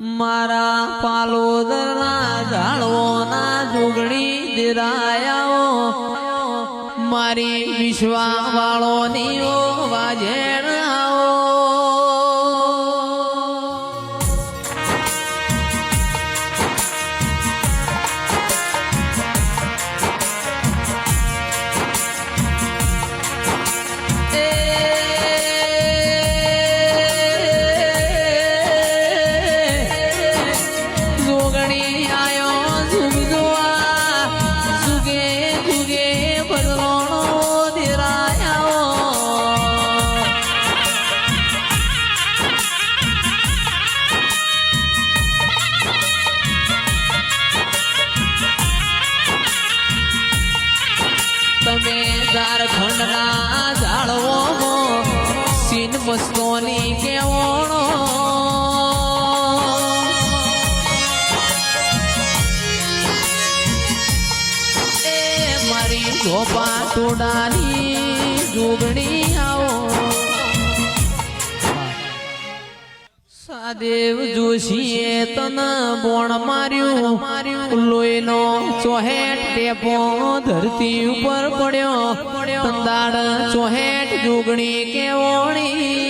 મારા પાલોદરના ઝાડવોના જોગણી દિરાયાઓ મારી વિશ્વા વાળોની ઓ વાજેણ આવો તમે ઝારખંડના ઝાડવો સીન મસ્તોની કેવણો એ મારી ગોપા ટોડાની જોગણી આવો સાદેવ જોશીએ તન બોણ માર્યું લોહીનો ચોહેટ ટેપો ધરતી ઉપર પડ્યો તંદાડ ચોહેટ જોગણી કેવણી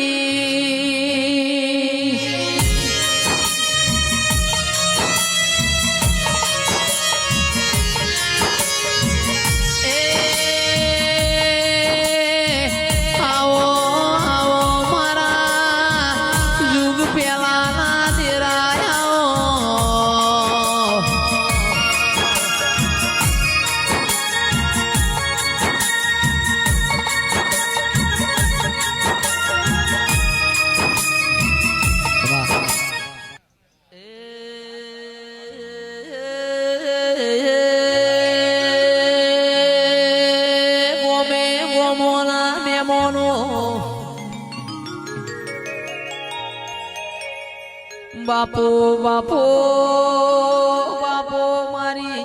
બાપો બાપો બાપો મારી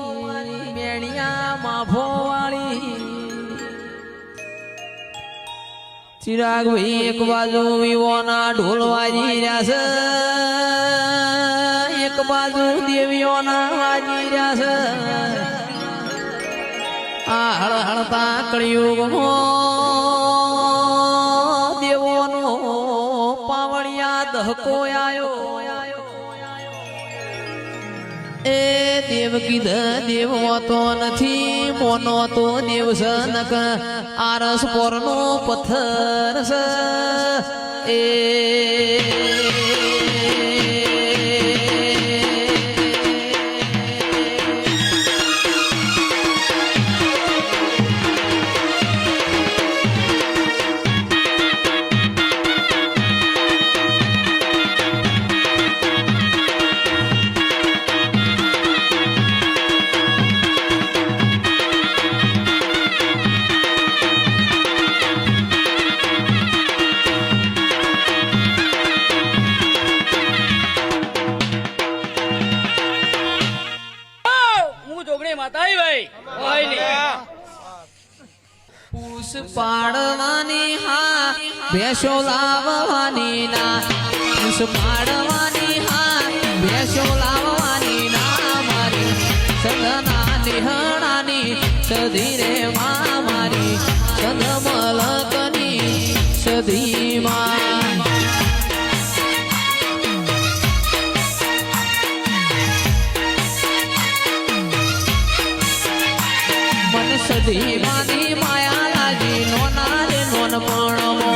મેણિયા માફો વાળી ચિરાગ ભાઈ એક બાજુ વિવોના ઢોલ વાજી રહ્યા છે એક બાજુ દેવીઓના વાજી રહ્યા છે આ હળહળતા કળિયુગમાં દેવોનો પાવળિયા દહકો આયો એ દેવ કીધ દેવ હોતો નથી મોનો તો દેવ સનક આરસ પોરનો પથ્થર છે પૂસ પાડવાની હા ભેંસો લાવવાની ના પૂસ પાડવાની હા ભેંસો લાવવાની ના મારી સદના નિહણાની સધી રે માં મારી સદ મલકની સધી માં મન સધી માની માયા લાગી નોના રે નોન પણમો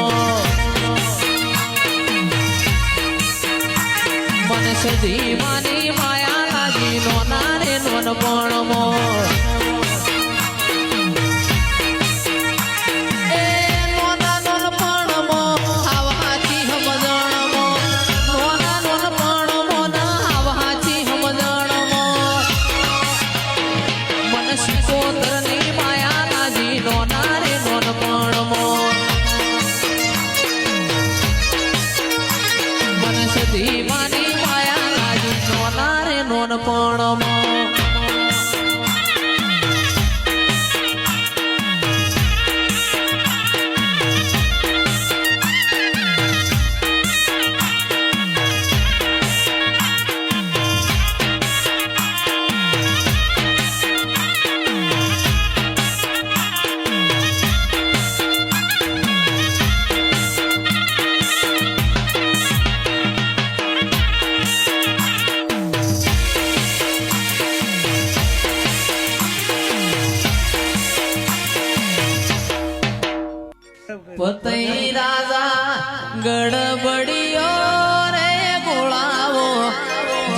મન સધી માની માયા લાગી નોના રે નોન પણમો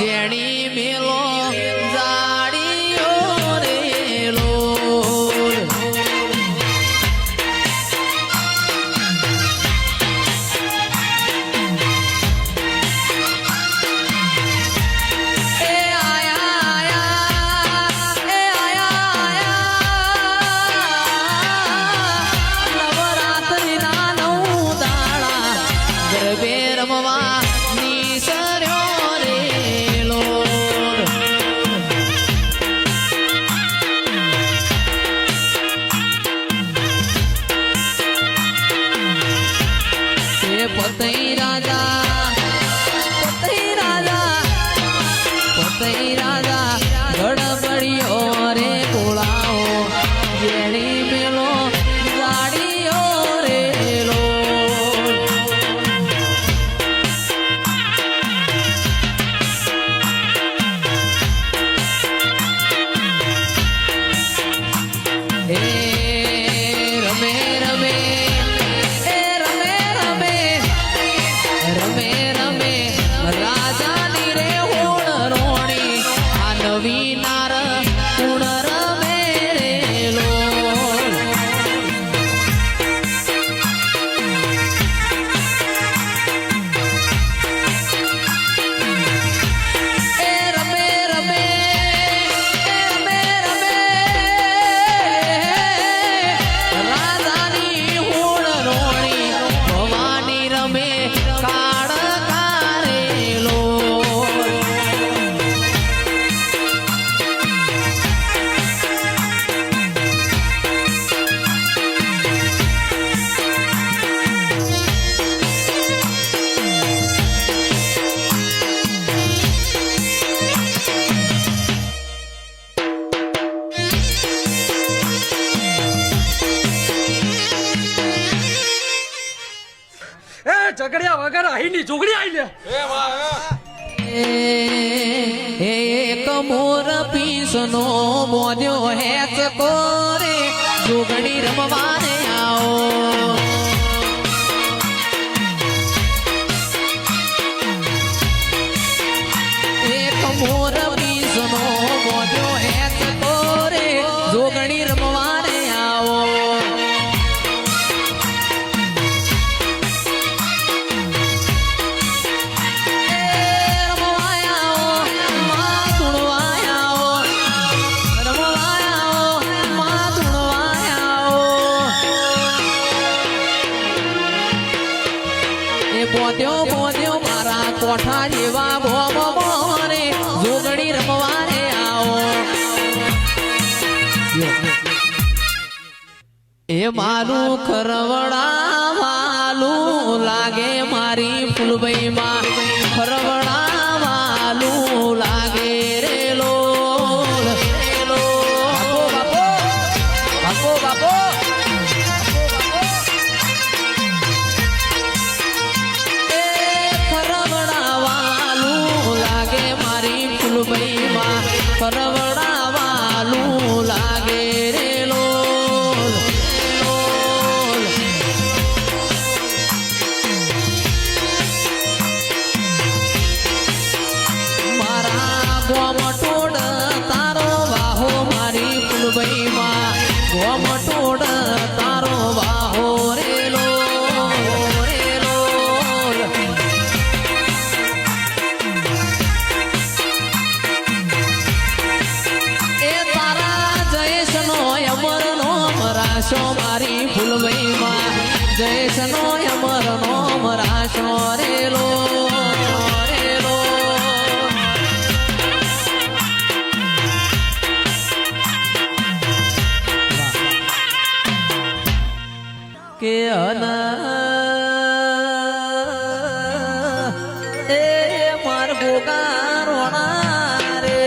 જેણી મેલો જાડીઓ રે લોલ પતઈ રાજા ગડબડિયો રે કોળાઓ જેણી મેલો ગાડીઓ રે લોલ એ રમે રમે રમે રમે રાજાની રે હોણ રોણી આ નવી નાર કુણ રમે રે લોલ એ રમે રમે રમે રમે રાજાની હોણ રોણી ભવાની રમે ઝઘડ્યા વગર અહીંની જોગડી આઈ લે એક મોર પીસનો મોદ્યો હેચ કોરે જોગણી રમવાને આવો એક મોર પીસનો મોદ્યો હેચ કોરે જોગણી રમવાને આવો બોધ્યો મારા કોઠા જેવા ભોમ રે જોગણી રમવાને આવો એ મારું ખરવડા વાલું લાગે મારી ફૂલભાઈ માં ખરવડા વાલું લાગે રે લોલ બાપો બાપો બાપો પરવડા વાલું લાગે રે લોલ લોલ મારા ગોમટોડ તારો વાહો મારી ફૂલભાઈ માં ગોમટોડ તારો વાહો રે લોલ રે લોલ રાશો મારી ફૂલભાઈ માં જયસનો અમર નોમ રાશો રે લો કે એ માર ગોગા રોણા રે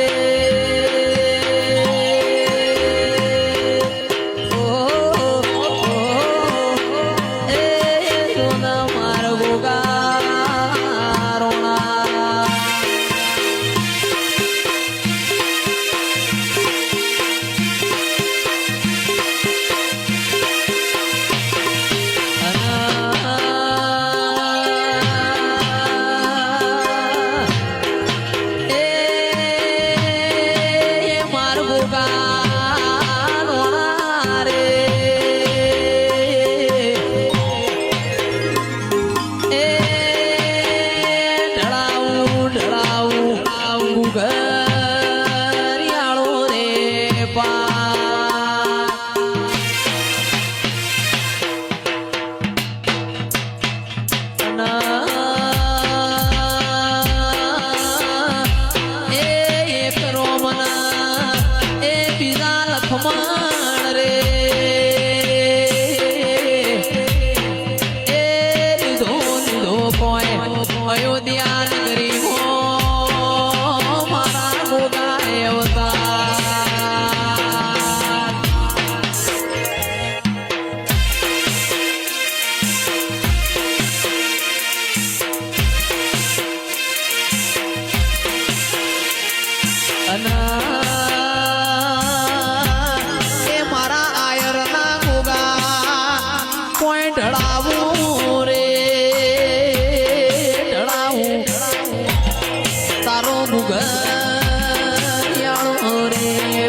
મારો ગુગરિયાળો રે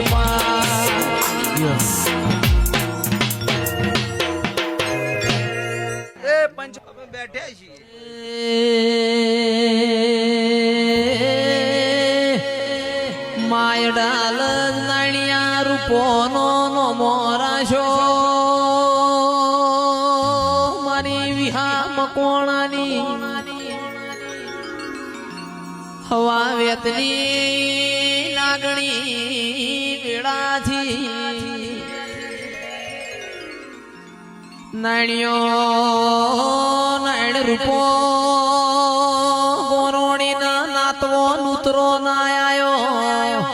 પા એ પંચ અમે બેઠ્યા છીએ માય ડાલ નાણિયા રૂપોનો નો મોરાશો મારી વિહામ કોણાની હવા વેતની નાગણી વેળાથી નાણિયો નાણ રૂપો ગોરોણી ના નાતવો નૂતરો ના આયો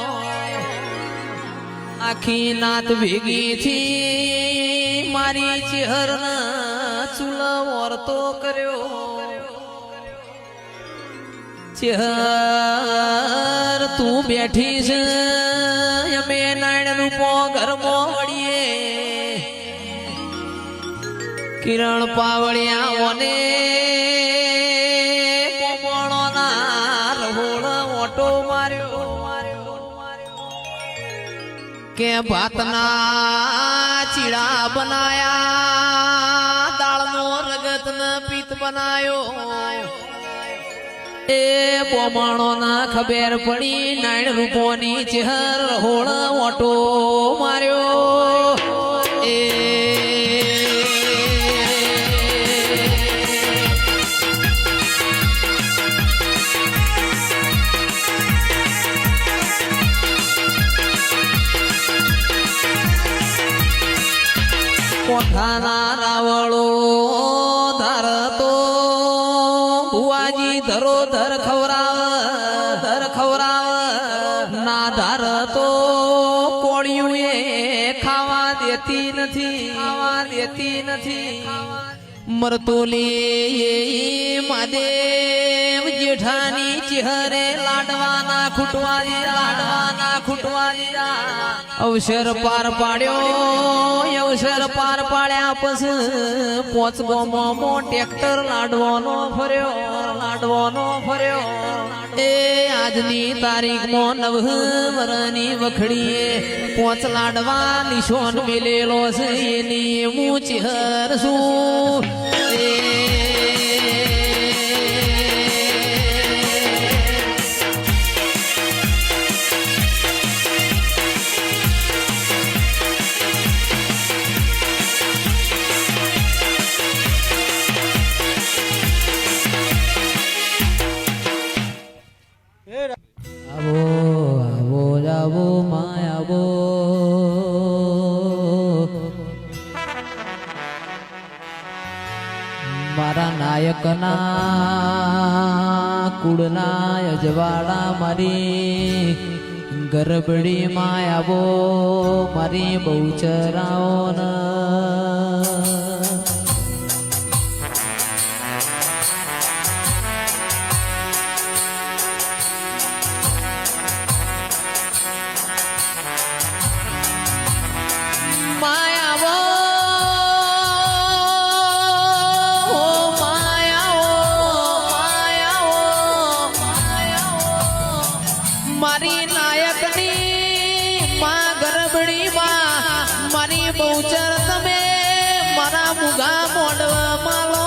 આખી નાત ભેગી થી મારી ચહેર ના ચૂલા વર્તો કર્યો ચહેર તું બેઠી છે અમે નાણ રૂપો ઘરમાં વળીએ કિરણ પાવળિયા ઓને પોપણો ના રહોળ ઓટો માર્યો કે ભાતના ચીડા બનાયા દાળનો રગત ન પિત્ત બનાયો એ પોમાણો ના ખબર પડી નાણ રૂપોની ચહેર રહોળ ઓટો માર્યો એ કોઠાના રાવળો ધરતો ભુવાજી ધરો ધર ખવરાવ ના ધરતો કોળિયું એ ખાવા દેતી નથી મરતોલી મહાદેવ જેઠાની ચહેરે લાડવાના ખૂટવા દીધા અવસર પાર પાડ્યો પાડ્યા પછી પોચ ગોમો ટ્રેક્ટર લાડવાનો ફર્યો એ આજની તારીખમાં નવહરની વખડીએ પોચ લાડવા નિશોન મેલેલો છે એની હું ચહેર છું આવો માય આવો મારા નાયકના કુળના અજવાળા મારી ગરબડી માં આવો મારી બહુચરાઓના મારી નાયકની માં ગરબડી માં મારી બહુચર તમે મારા મુગા મોડવા માલો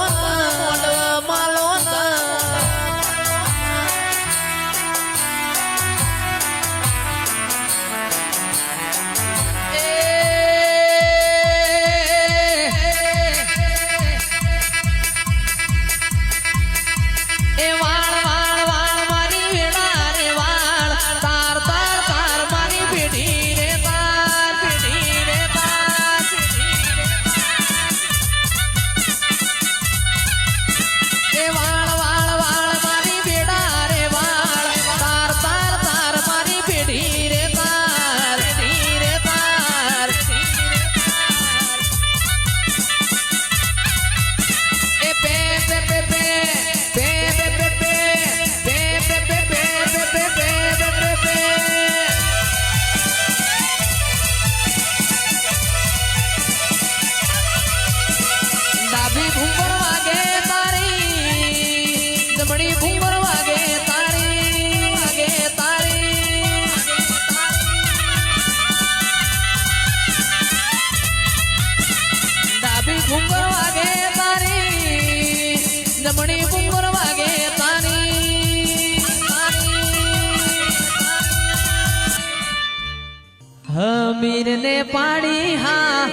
મીર ને પાડી હા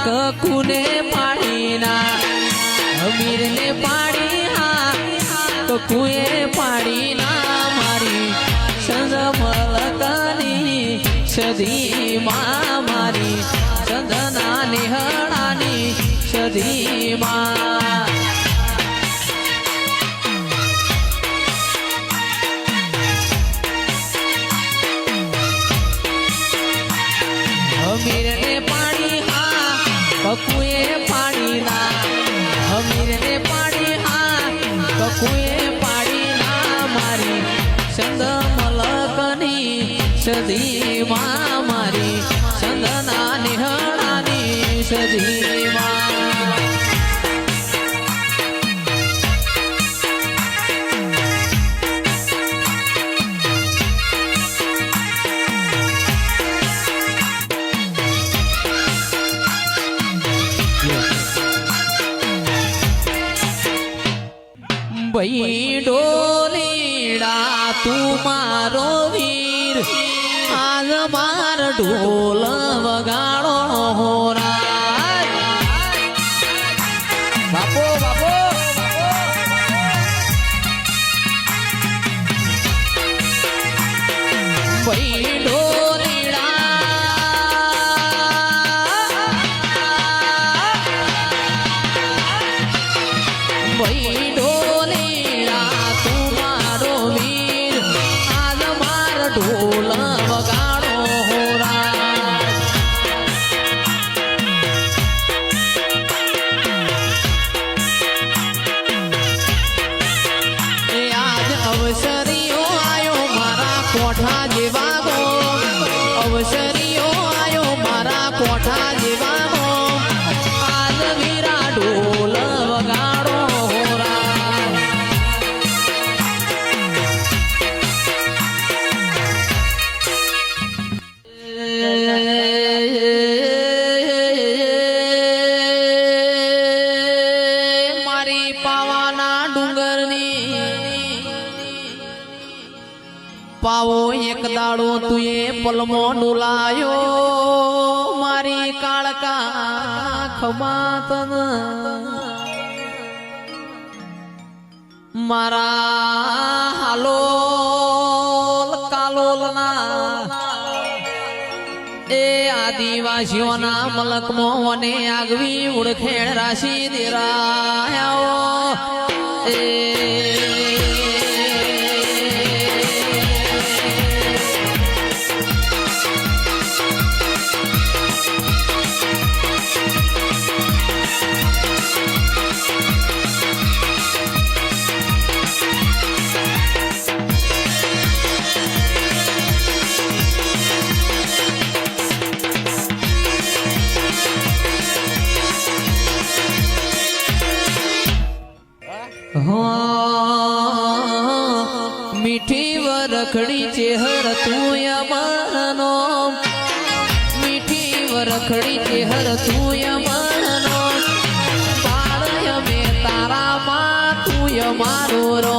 કકુને પાડી ના મીર ને પાડી હા કકુએ પાડી ના મારી ચંદ્રમલકની સદી માં મારી ચંદના નિહળાની સદી માં હમીર ને પાડી હા કકુએ પાડી ના હમીર ને પાડી હા કકુએ પાડી ના મારી ચંદ્રમલકની સદી માં મારી ચંદના નિહળાની સદી માં ભાઈ ડોલીડા તું મારો વીર આજ માર ઢોલ વગાડો હોરા બાપો બાપો ભાઈ ડોલીડા ઢોલ વગાડો હોરા આજ અવસરીઓ આયો મારા કોઠા જેવા ગો અવસરીઓ આયો મારા કોઠા જેવા ગો આજ વીરા ઢોલ વગાડો મારી પાવાના ડુંગરની પાવો એક દાડો તુએ પલમો ડોલાયો મારી કાળકા ખમાતન મારા હાલોલ કાલોલના એ આદિવાસીઓના મલકમાં મને આગવી ઉડખેણ રાશિ દેરાયો એ મીઠી વરખડી ચેહર તું યમનો મીઠી વરખડી ચેહર તું યમનો પાળય મે તારા માં તું યમારો રો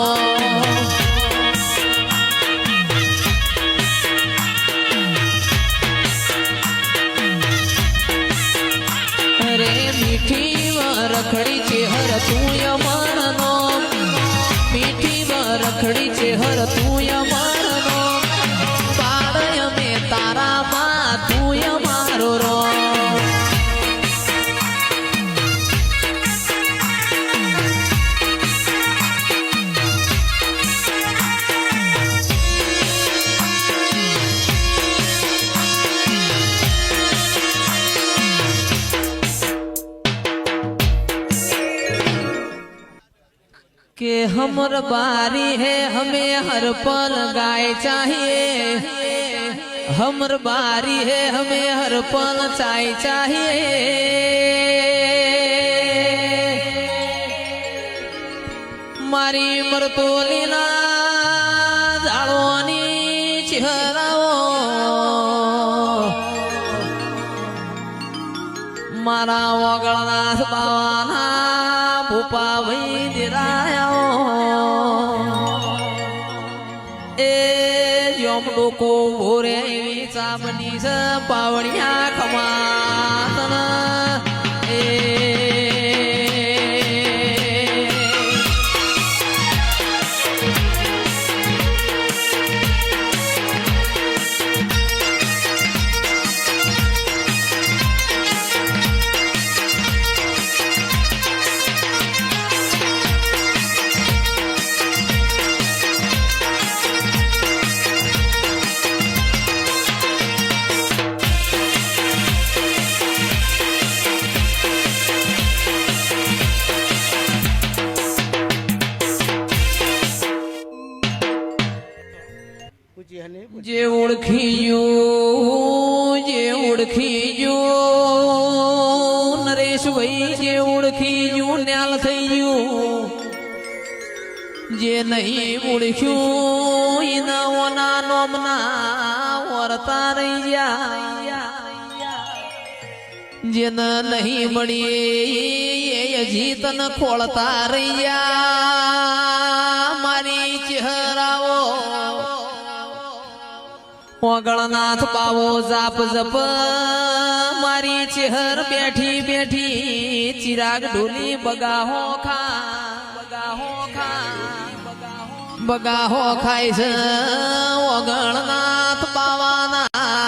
અરે મીઠી વરખડી ચેહર તું યમનો મીઠી વરખડી ચેહર તું યમનો પાળય મે તારા માં તું યમારો રો कि हमर बारी है हमें हर पल गाय चाहिए हमर बारी है हमें हर पल चाय चाहिए मारी मरतोली ना जाळोनी चेहराओ मारा वगळना बावाना भूपा भाई दिरायो ए જોમ ડોકો ભોરે એવી ચામની છે પાવડિયા ખમાતન એ જે ઓળખી ગયું નરેશભાઈ જે ઓળખી ગયું ન્યાલ થઈ ગયું જે નહીં ઓળખ્યું ઇનાઓના નોમના વર્તા રહી ગયા જેને નહીં મળી એ હજી તને ખોળતા રહી ગયા મારી ચહેરાઓ ઓગળનાથ બાવો જાપ જપ મારી ચહેર બેઠી બેઠી ચિરાગ ઢોલી બગાહો ખાય છે ઓગળનાથ બાવાના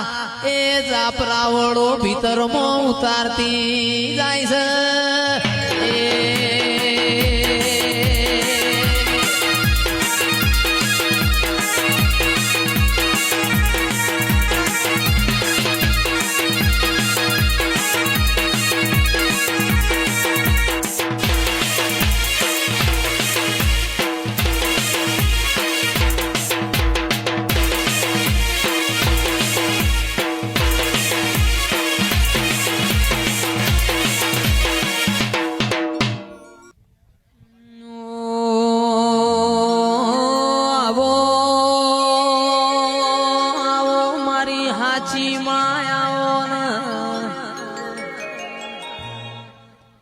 એ જાપ રાવળો ભીતરમાં ઉતારતી જાય છે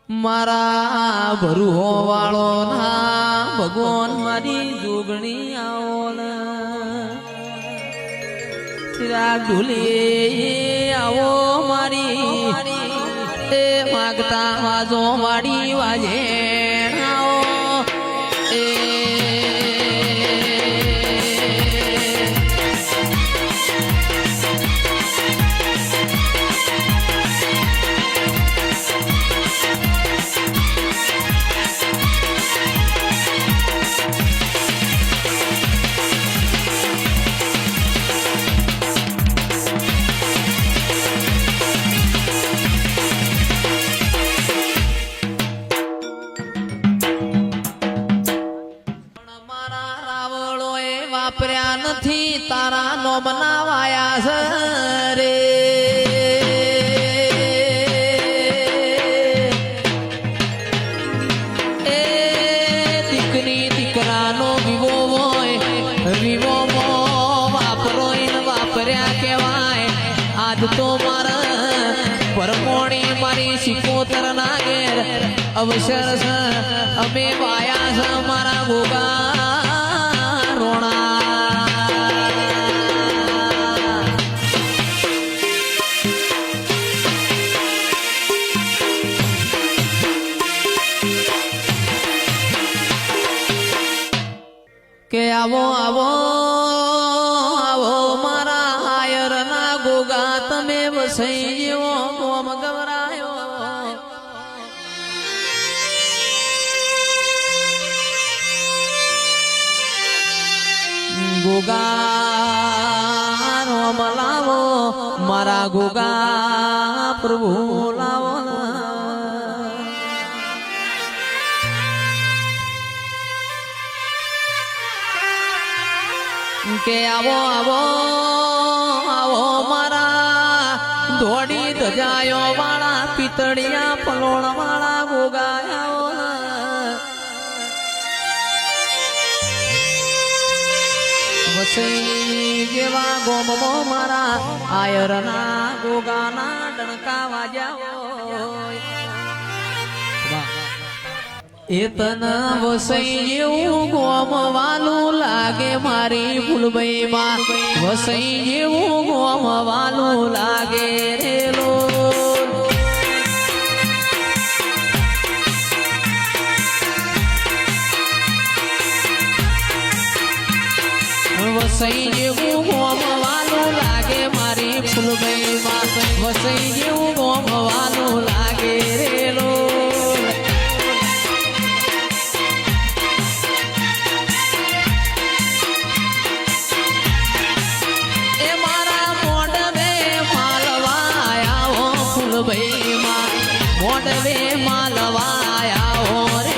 મારા ભરુહો વાળો ના ભગવાન મારી જોગણી આવો ચિરાગ ઢોલી આવો મારી એ માગતા વાજો વાડી વાજે આવો એ વાપર્યા નથી તારા નો બનાવાયા છે રે એ દીકરી દીકરાનો વિવો હોય વિવો વાપરો એને વાપર્યા કહેવાય આજ તો મારા પરમોણી મારી શિકોતર ના ઘેર અવસર છે અમે વાયા છે મારા ગોગા કે આવો આવો આવો મારા આયર ના ગોગા તમે વસઈ જેવો મોમ ગવરાયો ગોગા રોમ લાવો મારા ગોગા પ્રભુ લાવો કે આવો આવો આવો મારા ધોડી ધજાયો વાળા પિતળિયા પલોણ વાળા ગોગાયો વસઈ જેવા ગોમો મારા આયરના ગોગાના ડણકા વાજ્યા એ તના વસઈ જેવું ગોમવાનું લાગે મારી ફૂલબઈમાં વસઈ જેવું ગોમવાનું લાગે રે લોલ વસઈ જેવું ગોમવાનું લાગે મારી ફૂલબઈમાં વસઈ જેવું ગોમવાનું લાગે રે લોલ એ મારા મોઢવે માલવાયા હો ફૂલબઈમાં મોઢવે માલવાયા હો રે